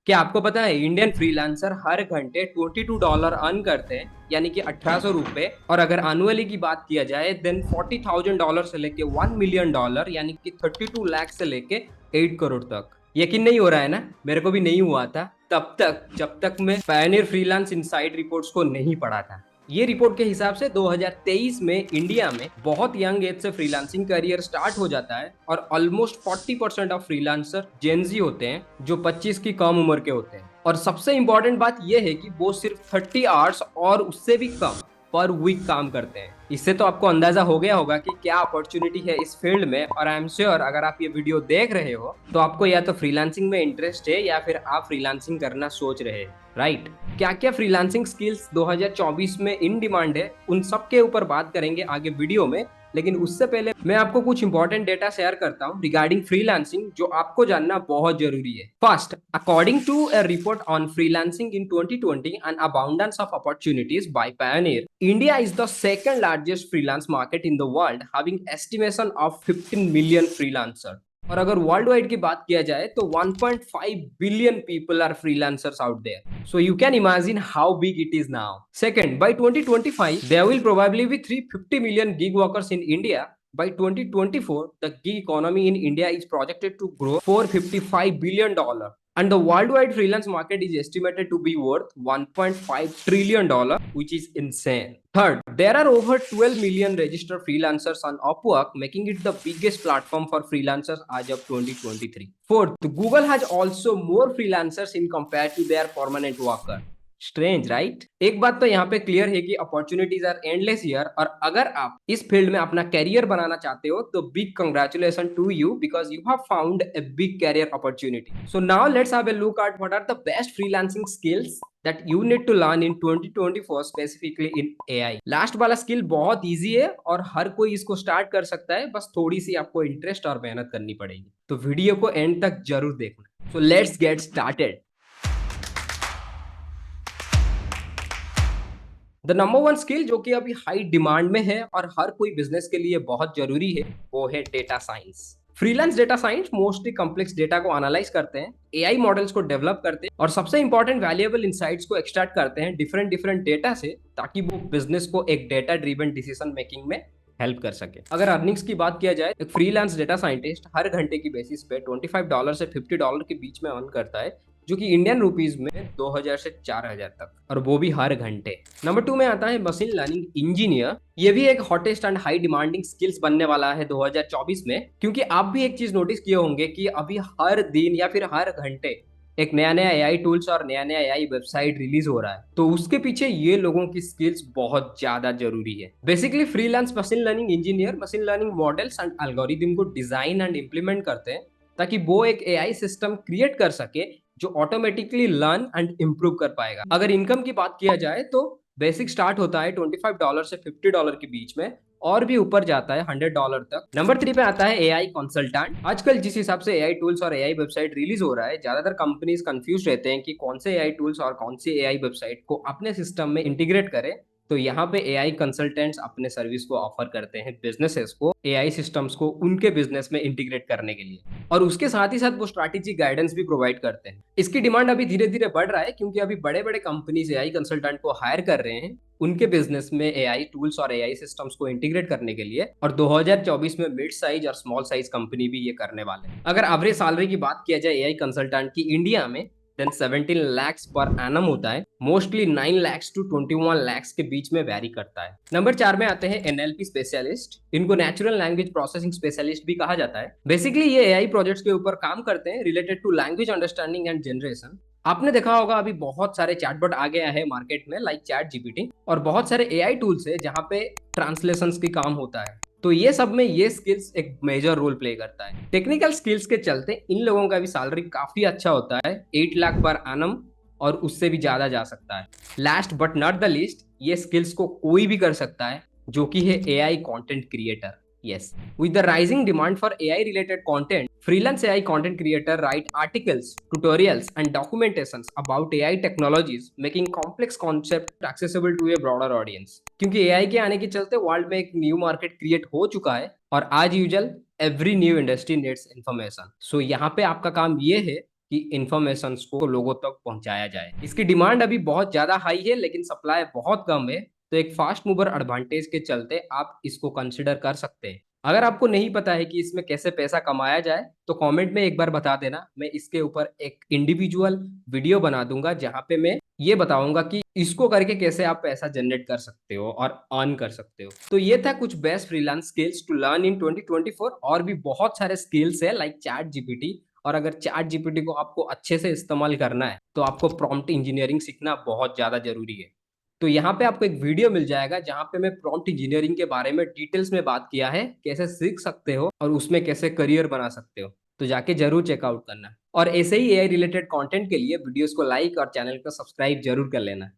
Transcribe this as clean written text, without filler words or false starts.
क्या आपको पता है इंडियन फ्रीलांसर हर घंटे $22 अर्न करते हैं, यानी कि 1800 रुपए। और अगर एनुअली की बात किया जाए देन $40,000 से लेके $1 मिलियन, यानी कि 32 लाख से लेके 8 करोड़ तक। यकीन नहीं हो रहा है ना? मेरे को भी नहीं हुआ था तब तक जब तक मैं पायनियर फ्रीलांस इनसाइड रिपोर्ट्स को नहीं पढ़ा था। ये रिपोर्ट के हिसाब से 2023 में इंडिया में बहुत यंग एज से फ्रीलांसिंग करियर स्टार्ट हो जाता है और ऑलमोस्ट 40% ऑफ फ्रीलांसर जेनजी होते हैं जो 25 की कम उम्र के होते हैं। और सबसे इंपॉर्टेंट बात यह है कि वो सिर्फ 30 आवर्स और उससे भी कम पर वीक काम करते हैं। इससे तो आपको अंदाजा हो गया होगा कि क्या अपॉर्चुनिटी है इस फील्ड में। और आई एम श्योर अगर आप ये वीडियो देख रहे हो तो आपको या तो फ्रीलांसिंग में इंटरेस्ट है या फिर आप फ्रीलांसिंग करना सोच रहे हैं, राइट? क्या क्या फ्रीलांसिंग स्किल्स 2024 में इन डिमांड है, उन सब के ऊपर बात करेंगे आगे वीडियो में। लेकिन उससे पहले मैं आपको कुछ इंपॉर्टेंट डेटा शेयर करता हूं रिगार्डिंग फ्रीलांसिंग जो आपको जानना बहुत जरूरी है। First, according to a report on freelancing in 2020 and abundance of opportunities by Pioneer, India is the second largest freelance market in the world, having estimation of 15 million freelancer. और अगर world wide की बात किया जाए तो 1.5 billion people are freelancers out there, so you can imagine how big it is now. Second, by 2025 there will probably be 350 million gig workers in India. By 2024 the gig economy in India is projected to grow $455 billion, and the worldwide freelance market is estimated to be worth $1.5 trillion, which is insane. Third, there are over 12 million registered freelancers on Upwork, making it the biggest platform for freelancers as of 2023. Fourth, Google has also more freelancers in compared to their permanent worker. Strange, right? एक बात तो यहाँ पे clear है कि opportunities are endless here. और अगर आप इस फील्ड में अपना कैरियर बनाना चाहते हो तो big congratulation to you, because you have found a big career opportunity. So now let's have a look at what are the best freelancing skills that you need to learn in 2024 specifically in AI। Last वाला skill बहुत easy है और हर कोई इसको start कर सकता है, बस थोड़ी सी आपको इंटरेस्ट और मेहनत करनी पड़ेगी। तो वीडियो को एंड तक जरूर देखना। So let's get started. The number one skill जो कि अभी हाई डिमांड में है और हर कोई बिजनेस के लिए बहुत जरूरी है वो है data science. Freelance data science mostly complex data को एनालाइज करते हैं, एआई मॉडल्स को डेवलप करते हैं और सबसे इंपॉर्टेंट वैल्यूएबल इनसाइट्स को एक्सट्रैक्ट करते हैं डिफरेंट डिफरेंट डेटा से, ताकि वो बिजनेस को एक डेटा ड्रिवन डिसीजन मेकिंग में हेल्प कर सके। अगर अर्निंग्स की बात किया जाए, एक फ्रीलांस डेटा साइंटिस्ट हर घंटे की बेसिस पे $25 से $50 के बीच में अर्न करता है, जो कि इंडियन रुपीज में 2000 से 4000 तक, और वो भी हर घंटे। नंबर 2 में आता है मशीन लर्निंग इंजीनियर। ये भी एक hottest and high demanding skills बनने वाला है 2024 में, क्योंकि आप भी एक चीज नोटिस किए होंगे कि अभी हर दिन या फिर हर घंटे एक नया नया एआई टूल्स और नया नया एआई वेबसाइट रिलीज हो रहा है। तो उसके पीछे ये लोगों की स्किल्स बहुत ज्यादा जरूरी है। Basically freelance machine learning engineer machine learning models and algorithm को डिजाइन एंड इम्प्लीमेंट करते हैं, ताकि वो एक एआई सिस्टम क्रिएट कर सके जो ऑटोमेटिकली लर्न एंड इम्प्रूव कर पाएगा। अगर इनकम की बात किया जाए तो बेसिक स्टार्ट होता है $25 से $50 के बीच में और भी ऊपर जाता है $100 तक। नंबर 3 पे आता है एआई कंसल्टेंट। आजकल जिस हिसाब से एआई टूल्स और एआई वेबसाइट रिलीज हो रहा है, ज्यादातर कंपनीज कंफ्यूज रहते हैं कि कौन से एआई टूल्स और कौन सी एआई वेबसाइट को अपने सिस्टम में इंटीग्रेट करें। तो यहाँ पे एआई कंसल्टेंट्स अपने सर्विस को ऑफर करते हैं बिजनेसेस को एआई सिस्टम्स को उनके बिजनेस में इंटीग्रेट करने के लिए, और उसके साथ ही साथ वो स्ट्रैटेजिक गाइडेंस भी प्रोवाइड करते हैं। इसकी डिमांड अभी धीरे धीरे बढ़ रहा है, क्योंकि अभी बड़े बड़े कंपनीज एआई कंसल्टेंट को हायर कर रहे हैं उनके बिजनेस में एआई टूल्स और एआई सिस्टम्स को इंटीग्रेट करने के लिए। और 2024 में मिड साइज और स्मॉल साइज कंपनी भी ये करने वाले हैं। अगर एवरेज सैलरी की बात किया जाए एआई कंसल्टेंट की इंडिया में, देन 17 lakhs पर एनम होता है। मोस्टली 9 lakhs to 21 lakhs के बीच में वैरी करता है। नंबर 4 में आते हैं एनएलपी स्पेशलिस्ट। इनको नेचुरल लैंग्वेज प्रोसेसिंग स्पेशलिस्ट भी कहा जाता है। बेसिकली ये एआई प्रोजेक्ट्स के ऊपर काम करते हैं related to language understanding and generation. आपने देखा होगा अभी बहुत सारे चैटबॉट आ गया है मार्केट में, लाइक चैट जीपीटी, और बहुत सारे एआई टूल्स है जहाँ पे ट्रांसलेशंस की काम होता है। तो ये सब में ये स्किल्स एक मेजर रोल प्ले करता है। टेक्निकल स्किल्स के चलते इन लोगों का भी सैलरी काफी अच्छा होता है, 8 लाख पर एनम, और उससे भी ज्यादा जा सकता है। Last but not the least, ये स्किल्स को कोई भी कर सकता है, जो कि है AI content creator. Yes, with the rising demand for AI related content, freelance AI content creator write articles, tutorials and documentations about AI technologies, making complex concept accessible to a broader audience। क्योंकि AI के आने के चलते world में एक new market create हो चुका है, और आज usual every new industry needs information. So यहाँ पे आपका काम ये है कि इन्फॉर्मेशन को लोगों तक पहुंचाया जाए। इसकी डिमांड अभी बहुत ज्यादा हाई है लेकिन सप्लाई बहुत कम है, तो एक फास्ट मूवर एडवांटेज के चलते आप इसको कंसिडर कर सकते हैं। अगर आपको नहीं पता है कि इसमें कैसे पैसा कमाया जाए तो कमेंट में एक बार बता देना, मैं इसके ऊपर एक इंडिविजुअल वीडियो बना दूंगा जहां पे मैं ये बताऊंगा कि इसको करके कैसे आप पैसा जनरेट कर सकते हो और अर्न कर सकते हो। तो ये था कुछ best freelance skills to learn in 2024। और भी बहुत सारे स्किल्स है लाइक चैट जीपीटी। और अगर चैट जीपीटी को आपको अच्छे से इस्तेमाल करना है तो आपको प्रॉम्प्ट इंजीनियरिंग सीखना बहुत ज्यादा जरूरी है। तो यहाँ पे आपको एक वीडियो मिल जाएगा जहाँ पे मैं प्रॉम्प्ट इंजीनियरिंग के बारे में डिटेल्स में बात किया है, कैसे सीख सकते हो और उसमें कैसे करियर बना सकते हो। तो जाके जरूर चेकआउट करना। और ऐसे ही एआई रिलेटेड कंटेंट के लिए वीडियोस को लाइक और चैनल को सब्सक्राइब जरूर कर लेना।